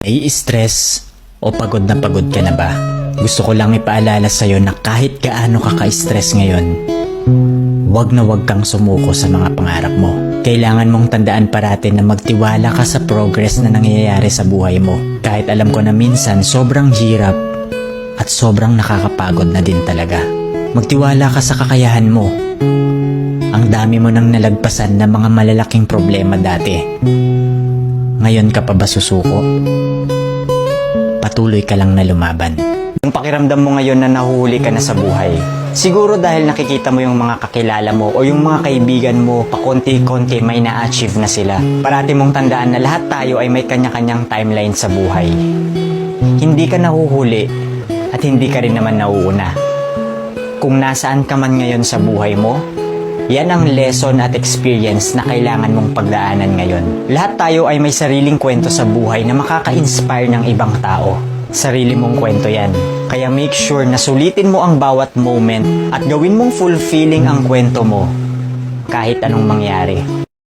Nai-stress o pagod na pagod ka na ba? Gusto ko lang ipaalala sa'yo na kahit gaano ka ka-stress ngayon, wag na wag kang sumuko sa mga pangarap mo. Kailangan mong tandaan parati na magtiwala ka sa progress na nangyayari sa buhay mo. Kahit alam ko na minsan sobrang hirap at sobrang nakakapagod na din talaga. Magtiwala ka sa kakayahan mo. Ang dami mo nang nalagpasan na mga malalaking problema dati. Ngayon ka pa ba susuko? Patuloy ka lang na lumaban. Yung pakiramdam mo ngayon na nahuhuli ka na sa buhay, siguro dahil nakikita mo yung mga kakilala mo o yung mga kaibigan mo pakonti-konti may na-achieve na sila. Parati mong tandaan na lahat tayo ay may kanya-kanyang timeline sa buhay. Hindi ka nahuhuli at hindi ka rin naman nauuna. Kung nasaan ka man ngayon sa buhay mo, yan ang lesson at experience na kailangan mong pagdaanan ngayon. Lahat tayo ay may sariling kwento sa buhay na makaka-inspire ng ibang tao. Sarili mong kwento yan. Kaya make sure na sulitin mo ang bawat moment at gawin mong fulfilling ang kwento mo kahit anong mangyari.